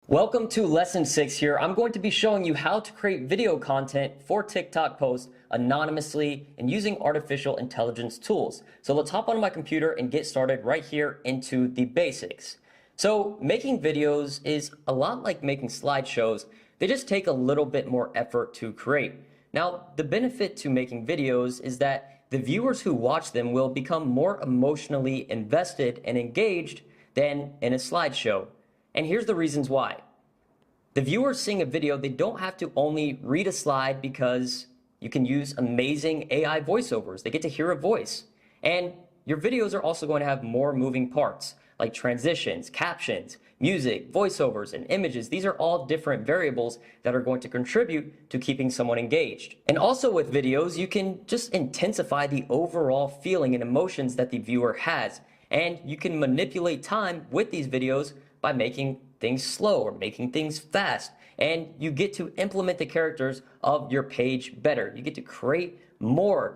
Welcome to lesson 6 here. I'm going to be showing you how to create video content for TikTok posts anonymously and using artificial intelligence tools. So let's hop on my computer and get started right here into the basics. So making videos is a lot like making slideshows. They just take a little bit more effort to create. Now, the benefit to making videos is that the viewers who watch them will become more emotionally invested and engaged than in a slideshow. And here's the reasons why. The viewers seeing a video, they don't have to only read a slide because you can use amazing AI voiceovers. They get to hear a voice. And your videos are also going to have more moving parts like transitions, captions, music, voiceovers, and images. These are all different variables that are going to contribute to keeping someone engaged. And also with videos, you can just intensify the overall feeling and emotions that the viewer has. And you can manipulate time with these videos by making things slow or making things fast. And you get to implement the characters of your page better. You get to create more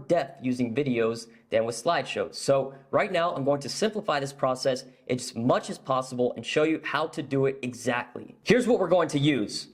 depth using videos than with slideshows. So right now I'm going to simplify this process as much as possible and show you how to do it exactly. Here's what we're going to use.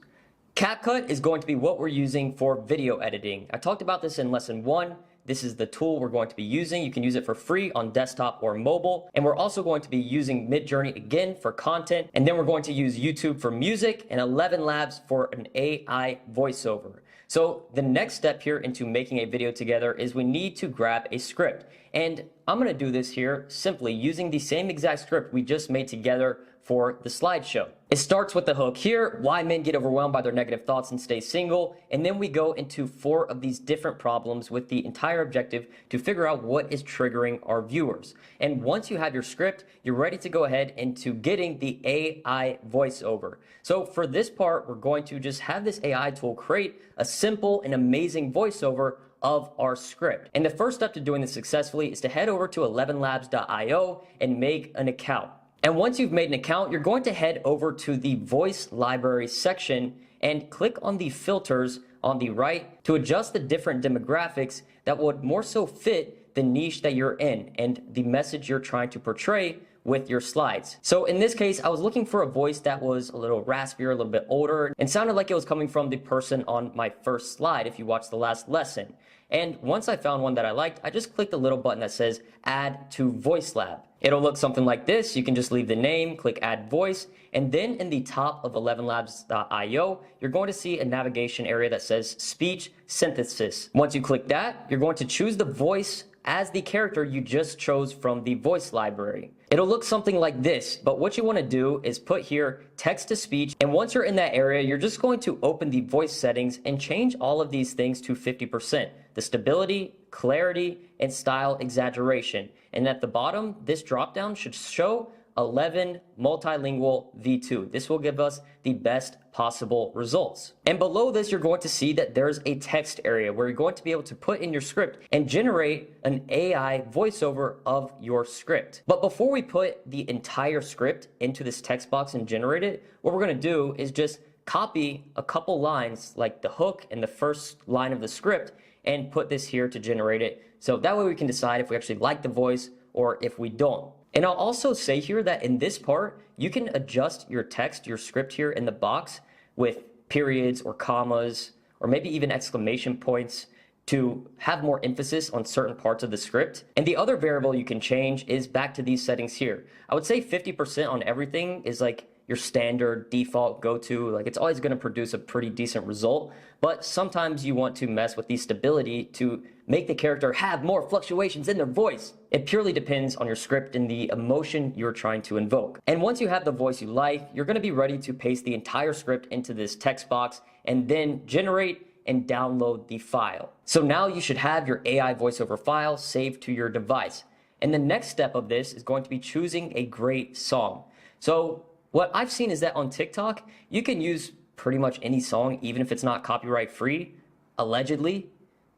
CapCut is going to be what we're using for video editing. I talked about this in lesson 1. This is the tool we're going to be using. You can use it for free on desktop or mobile. And we're also going to be using Midjourney again for content. And then we're going to use YouTube for music and 11 Labs for an AI voiceover. So the next step here into making a video together is we need to grab a script. And I'm going to do this here simply using the same exact script we just made together for the slideshow. It starts with the hook here, why men get overwhelmed by their negative thoughts and stay single. And then we go into 4 of these different problems with the entire objective to figure out what is triggering our viewers. And once you have your script, you're ready to go ahead into getting the AI voiceover. So for this part, we're going to just have this AI tool create a simple and amazing voiceover of our script. And the first step to doing this successfully is to head over to 11labs.io and make an account. And once you've made an account, you're going to head over to the voice library section and click on the filters on the right to adjust the different demographics that would more so fit the niche that you're in and the message you're trying to portray with your slides. So in this case, I was looking for a voice that was a little raspier, a little bit older, and sounded like it was coming from the person on my first slide if you watched the last lesson. And once I found one that I liked, I just clicked the little button that says Add to Voice Lab. It'll look something like this. You can just leave the name, click Add Voice, and then in the top of 11labs.io, you're going to see a navigation area that says Speech Synthesis. Once you click that, you're going to choose the voice as the character you just chose from the voice library. It'll look something like this, but what you want to do is put here text to speech, and once you're in that area, you're just going to open the voice settings and change all of these things to 50%. The stability, clarity, and style exaggeration. And at the bottom, this dropdown should show 11 multilingual V2. This will give us the best possible results. And below this, you're going to see that there's a text area where you're going to be able to put in your script and generate an AI voiceover of your script. But before we put the entire script into this text box and generate it, what we're going to do is just copy a couple lines like the hook and the first line of the script and put this here to generate it. So that way we can decide if we actually like the voice or if we don't. And I'll also say here that in this part, you can adjust your text, your script here in the box with periods or commas, or maybe even exclamation points to have more emphasis on certain parts of the script. And the other variable you can change is back to these settings here. I would say 50% on everything is like your standard default go-to, like it's always going to produce a pretty decent result, but sometimes you want to mess with the stability to make the character have more fluctuations in their voice. It purely depends on your script and the emotion you're trying to invoke. And once you have the voice you like, you're going to be ready to paste the entire script into this text box and then generate and download the file. So now you should have your AI voiceover file saved to your device. And the next step of this is going to be choosing a great song. So what I've seen is that on TikTok, you can use pretty much any song, even if it's not copyright free, allegedly,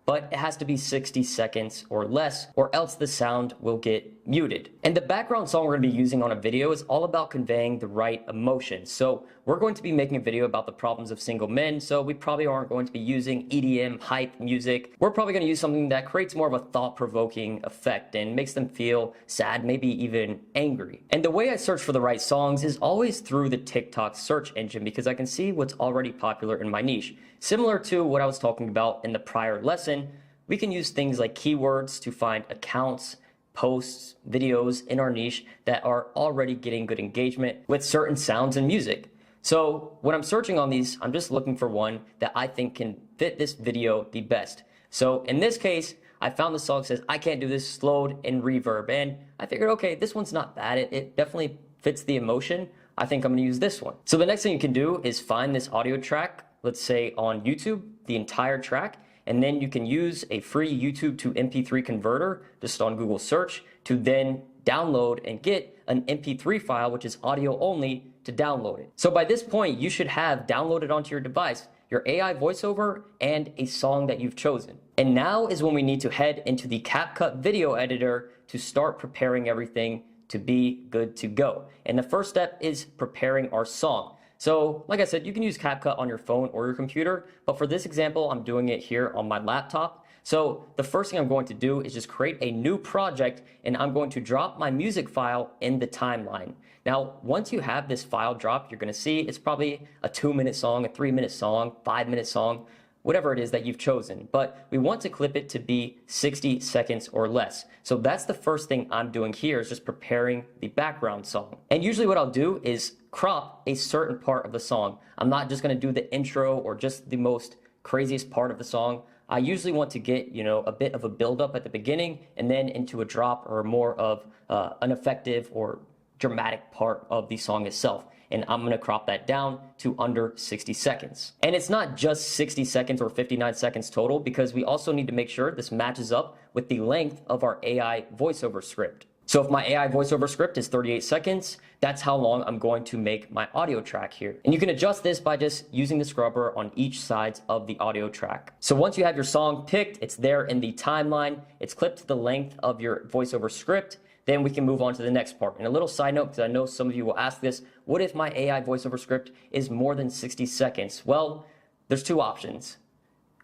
but it has to be 60 seconds or less, or else the sound will get muted. And the background song we're going to be using on a video is all about conveying the right emotions. So we're going to be making a video about the problems of single men, so we probably aren't going to be using EDM hype music. We're probably going to use something that creates more of a thought-provoking effect and makes them feel sad, maybe even angry. And the way I search for the right songs is always through the TikTok search engine, because I can see what's already popular in my niche. Similar to what I was talking about in the prior lesson, we can use things like keywords to find accounts, posts, videos in our niche that are already getting good engagement with certain sounds and music. So when I'm searching on these, I'm just looking for one that I think can fit this video the best. So in this case, I found the song that says, "I Can't Do This," slowed and reverb. And I figured, okay, this one's not bad. It definitely fits the emotion. I think I'm gonna use this one. So the next thing you can do is find this audio track, let's say on YouTube, the entire track, and then you can use a free YouTube to MP3 converter just on Google search to then download and get an MP3 file, which is audio only, to download it. So by this point, you should have downloaded onto your device your AI voiceover and a song that you've chosen. And now is when we need to head into the CapCut video editor to start preparing everything to be good to go. And the first step is preparing our song. So like I said, you can use CapCut on your phone or your computer, but for this example, I'm doing it here on my laptop. So the first thing I'm going to do is just create a new project, and I'm going to drop my music file in the timeline. Now, once you have this file dropped, you're gonna see it's probably a 2-minute song, a 3-minute song, 5-minute song, whatever it is that you've chosen. But we want to clip it to be 60 seconds or less. So that's the first thing I'm doing here, is just preparing the background song. And usually what I'll do is crop a certain part of the song. I'm not just gonna do the intro or just the most craziest part of the song. I usually want to get, a bit of a build-up at the beginning and then into a drop or more of an effective or dramatic part of the song itself. And I'm gonna crop that down to under 60 seconds. And it's not just 60 seconds or 59 seconds total, because we also need to make sure this matches up with the length of our AI voiceover script. So if my AI voiceover script is 38 seconds, that's how long I'm going to make my audio track here. And you can adjust this by just using the scrubber on each side of the audio track. So once you have your song picked, it's there in the timeline, it's clipped to the length of your voiceover script, then we can move on to the next part. And a little side note, because I know some of you will ask this, what if my AI voiceover script is more than 60 seconds? Well, there's two options.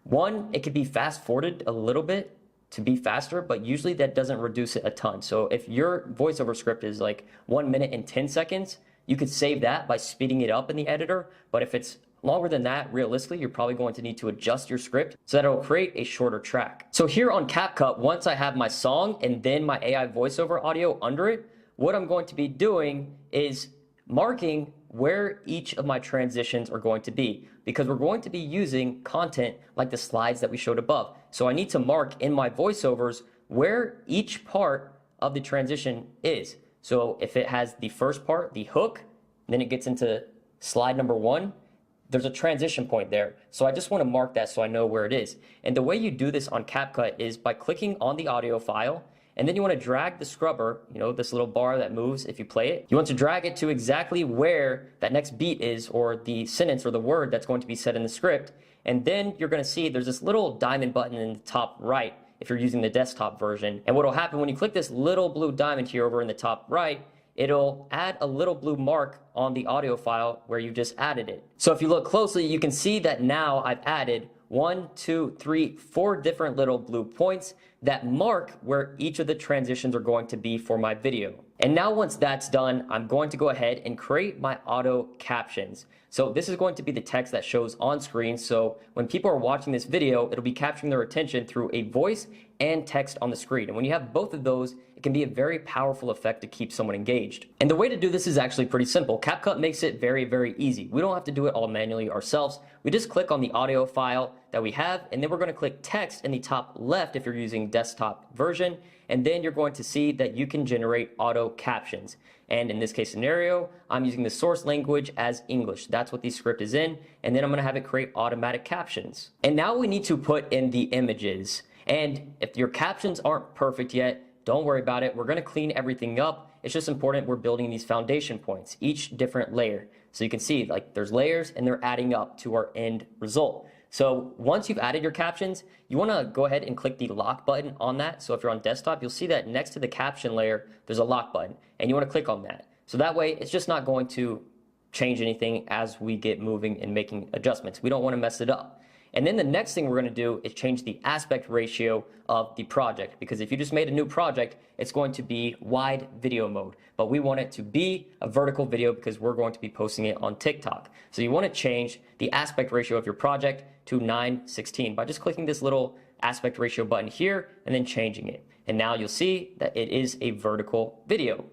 One, it could be fast forwarded a little bit to be faster, but usually that doesn't reduce it a ton. So if your voiceover script is like 1 minute and 10 seconds, you could save that by speeding it up in the editor. But if it's longer than that, realistically, you're probably going to need to adjust your script so that it will create a shorter track. So here on CapCut, once I have my song and then my AI voiceover audio under it, what I'm going to be doing is marking where each of my transitions are going to be, because we're going to be using content like the slides that we showed above. So I need to mark in my voiceovers where each part of the transition is. So if it has the first part, the hook, then it gets into slide number 1, there's a transition point there. So I just want to mark that so I know where it is. And the way you do this on CapCut is by clicking on the audio file, and then you want to drag the scrubber, this little bar that moves if you play it. You want to drag it to exactly where that next beat is, or the sentence or the word that's going to be said in the script. And then you're going to see there's this little diamond button in the top right if you're using the desktop version. And what will happen when you click this little blue diamond here over in the top right, it'll add a little blue mark on the audio file where you just added it. So if you look closely, you can see that now I've added 1, 2, 3, 4 different little blue points that mark where each of the transitions are going to be for my video. And now once that's done, I'm going to go ahead and create my auto captions. So this is going to be the text that shows on screen. So when people are watching this video, it'll be capturing their attention through a voice and text on the screen. And when you have both of those, it can be a very powerful effect to keep someone engaged. And the way to do this is actually pretty simple. CapCut makes it very, very easy. We don't have to do it all manually ourselves. We just click on the audio file that we have, and then we're going to click text in the top left if you're using desktop version, and then you're going to see that you can generate auto captions. And in this case scenario, I'm using the source language as English. That's what the script is in, and then I'm going to have it create automatic captions. And now we need to put in the images. And if your captions aren't perfect yet, don't worry about it. We're going to clean everything up. It's just important we're building these foundation points, each different layer. So you can see like there's layers and they're adding up to our end result. So once you've added your captions, you want to go ahead and click the lock button on that. So if you're on desktop, you'll see that next to the caption layer, there's a lock button, and you want to click on that. So that way, it's just not going to change anything as we get moving and making adjustments. We don't want to mess it up. And then the next thing we're going to do is change the aspect ratio of the project, because if you just made a new project, it's going to be wide video mode, but we want it to be a vertical video because we're going to be posting it on TikTok. So you want to change the aspect ratio of your project to 9:16 by just clicking this little aspect ratio button here and then changing it. And now you'll see that it is a vertical video.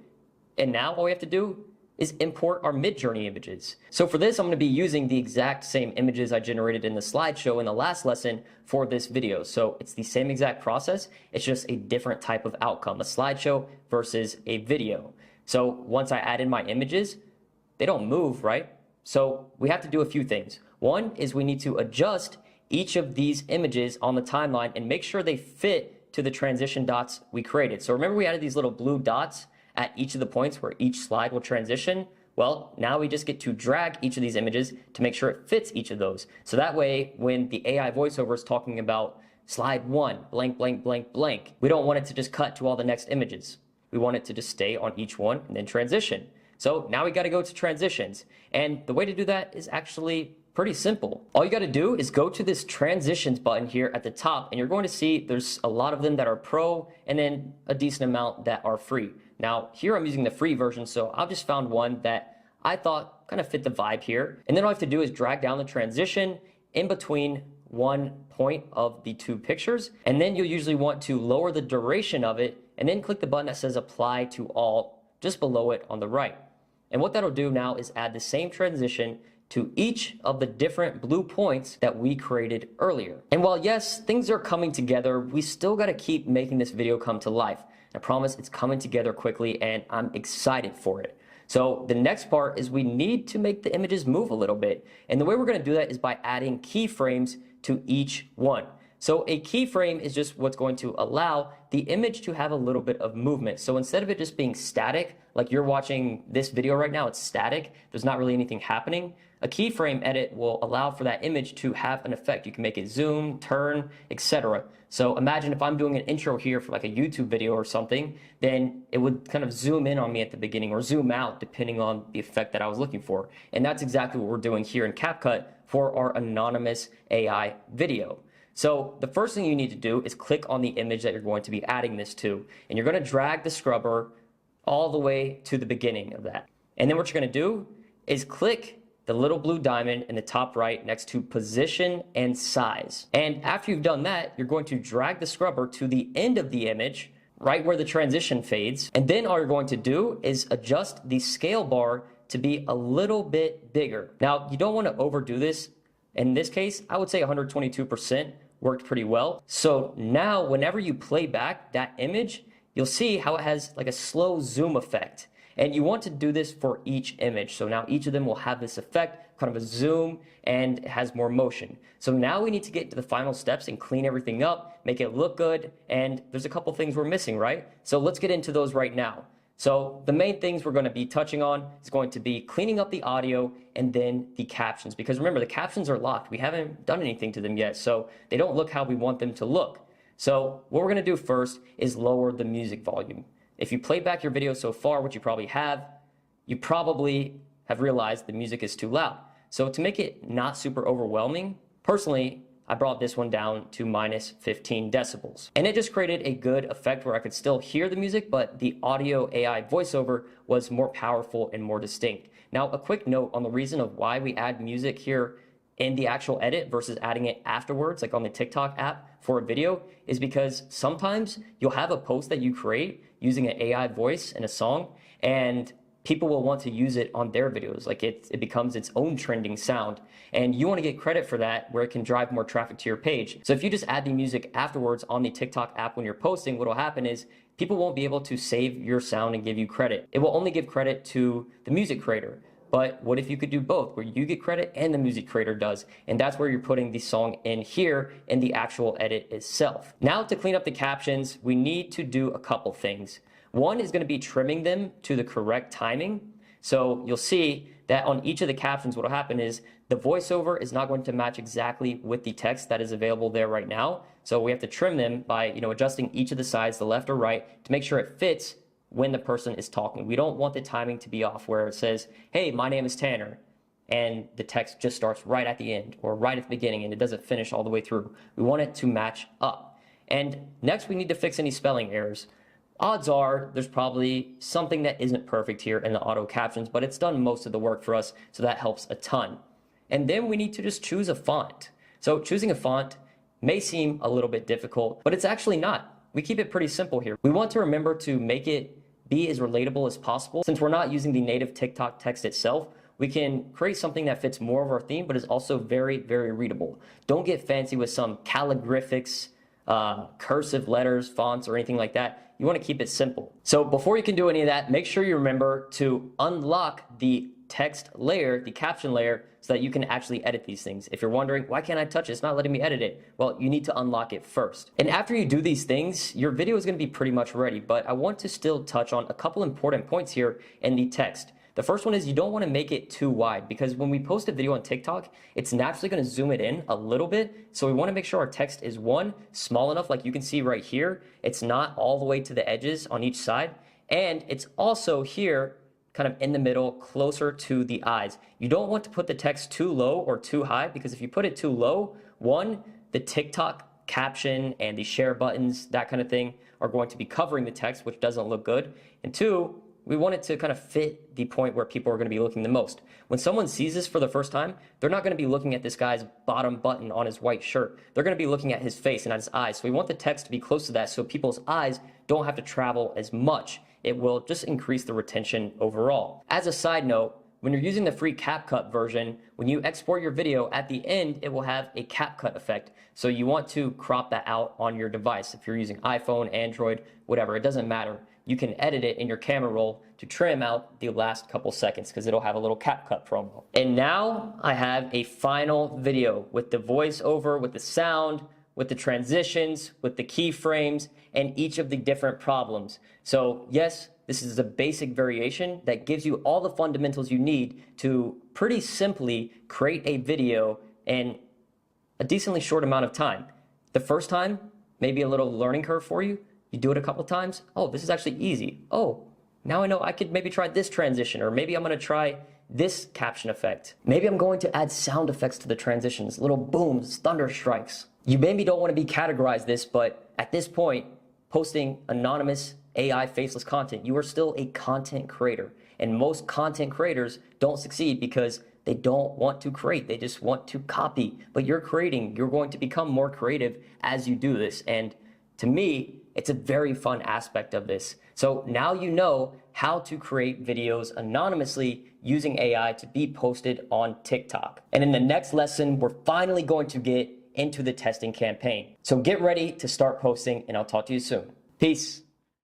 And now all we have to do is import our Midjourney images. So for this, I'm going to be using the exact same images I generated in the slideshow in the last lesson for this video. So it's the same exact process. It's just a different type of outcome, a slideshow versus a video. So once I add in my images, they don't move, right? So we have to do a few things. One is we need to adjust each of these images on the timeline and make sure they fit to the transition dots we created. So remember we added these little blue dots at each of the points where each slide will transition? Well, now we just get to drag each of these images to make sure it fits each of those. So that way, when the AI voiceover is talking about slide 1, blank, blank, blank, blank, we don't want it to just cut to all the next images. We want it to just stay on each one and then transition. So now we got to go to transitions. And the way to do that is actually pretty simple. All you got to do is go to this transitions button here at the top, and you're going to see there's a lot of them that are pro and then a decent amount that are free. Now here I'm using the free version, so I've just found one that I thought kind of fit the vibe here. And then all I have to do is drag down the transition in between one point of the two pictures. And then you'll usually want to lower the duration of it and then click the button that says apply to all just below it on the right. And what that'll do now is add the same transition to each of the different blue points that we created earlier. And while yes, things are coming together, we still got to keep making this video come to life. I promise it's coming together quickly and I'm excited for it. So the next part is we need to make the images move a little bit. And the way we're going to do that is by adding keyframes to each one. So a keyframe is just what's going to allow the image to have a little bit of movement. So instead of it just being static, like you're watching this video right now, it's static, there's not really anything happening. A keyframe edit will allow for that image to have an effect. You can make it zoom, turn, etc. So imagine if I'm doing an intro here for like a YouTube video or something, then it would kind of zoom in on me at the beginning or zoom out depending on the effect that I was looking for. And that's exactly what we're doing here in CapCut for our anonymous AI video. So the first thing you need to do is click on the image that you're going to be adding this to, and you're going to drag the scrubber all the way to the beginning of that. And then what you're going to do is click the little blue diamond in the top right next to position and size. And after you've done that, you're going to drag the scrubber to the end of the image, right where the transition fades. And then all you're going to do is adjust the scale bar to be a little bit bigger. Now, you don't want to overdo this. In this case, I would say 122% worked pretty well. So now whenever you play back that image, you'll see how it has like a slow zoom effect. And you want to do this for each image. So now each of them will have this effect, kind of a zoom, and it has more motion. So now we need to get to the final steps and clean everything up, make it look good, and there's a couple things we're missing, right? So let's get into those right now. So the main things we're going to be touching on is going to be cleaning up the audio and then the captions. Because remember, the captions are locked. We haven't done anything to them yet, so they don't look how we want them to look. So what we're going to do first is lower the music volume. If you play back your video so far, which you probably have realized the music is too loud. So to make it not super overwhelming, personally, I brought this one down to minus 15 decibels. And it just created a good effect where I could still hear the music, but the audio AI voiceover was more powerful and more distinct. Now, a quick note on the reason of why we add music here in the actual edit versus adding it afterwards, like on the TikTok app for a video, is because sometimes you'll have a post that you create using an AI voice and a song, and people will want to use it on their videos. Like it becomes its own trending sound, and you want to get credit for that where it can drive more traffic to your page. So if you just add the music afterwards on the TikTok app when you're posting, what will happen is people won't be able to save your sound and give you credit. It will only give credit to the music creator. But what if you could do both, where you get credit and the music creator does? And that's where you're putting the song in here in the actual edit itself. Now to clean up the captions, we need to do a couple things. One is going to be trimming them to the correct timing. So you'll see that on each of the captions, what will happen is the voiceover is not going to match exactly with the text that is available there right now. So we have to trim them by, adjusting each of the sides, the left or right, to make sure it fits when the person is talking. We don't want the timing to be off where it says, hey, my name is Tanner, and the text just starts right at the end or right at the beginning and it doesn't finish all the way through. We want it to match up. And next we need to fix any spelling errors. Odds are there's probably something that isn't perfect here in the auto captions, but it's done most of the work for us, so that helps a ton. And then we need to just choose a font. So choosing a font may seem a little bit difficult, but it's actually not. We keep it pretty simple here. We want to remember to make it be as relatable as possible. Since we're not using the native TikTok text itself, we can create something that fits more of our theme, but is also very, very readable. Don't get fancy with some calligraphics, cursive letters, fonts, or anything like that. You want to keep it simple. So before you can do any of that, make sure you remember to unlock the text layer, the caption layer, so that you can actually edit these things. If you're wondering, why can't I touch it? It's not letting me edit it. Well, you need to unlock it first. And after you do these things, your video is going to be pretty much ready, but I want to still touch on a couple important points here in the text. The first one is you don't want to make it too wide, because when we post a video on TikTok, it's naturally going to zoom it in a little bit. So we want to make sure our text is, one, small enough, like you can see right here. It's not all the way to the edges on each side. And it's also here, kind of in the middle, closer to the eyes. You don't want to put the text too low or too high, because if you put it too low, one, the TikTok caption and the share buttons, that kind of thing, are going to be covering the text, which doesn't look good. And two, we want it to kind of fit the point where people are going to be looking the most. When someone sees this for the first time, they're not going to be looking at this guy's bottom button on his white shirt. They're going to be looking at his face and at his eyes. So we want the text to be close to that so people's eyes don't have to travel as much. It will just increase the retention overall. As a side note, when you're using the free CapCut version, when you export your video, at the end, it will have a CapCut effect. So you want to crop that out on your device. If you're using iPhone, Android, whatever, it doesn't matter. You can edit it in your camera roll to trim out the last couple seconds, because it'll have a little CapCut promo. And now I have a final video with the voiceover, with the sound, with the transitions, with the keyframes, and each of the different problems. So yes, this is a basic variation that gives you all the fundamentals you need to pretty simply create a video in a decently short amount of time. The first time, maybe a little learning curve for you. You do it a couple times. Oh, this is actually easy. Oh, now I know I could maybe try this transition, or maybe I'm going to try this caption effect. Maybe I'm going to add sound effects to the transitions, little booms, thunder strikes. You maybe don't want to be categorized this, but at this point, posting anonymous AI faceless content, you are still a content creator. And most content creators don't succeed because they don't want to create. They just want to copy. But you're creating. You're going to become more creative as you do this. And to me, it's a very fun aspect of this. So now you know how to create videos anonymously using AI to be posted on TikTok. And in the next lesson, we're finally going to get into the testing campaign. So get ready to start posting, and I'll talk to you soon. Peace.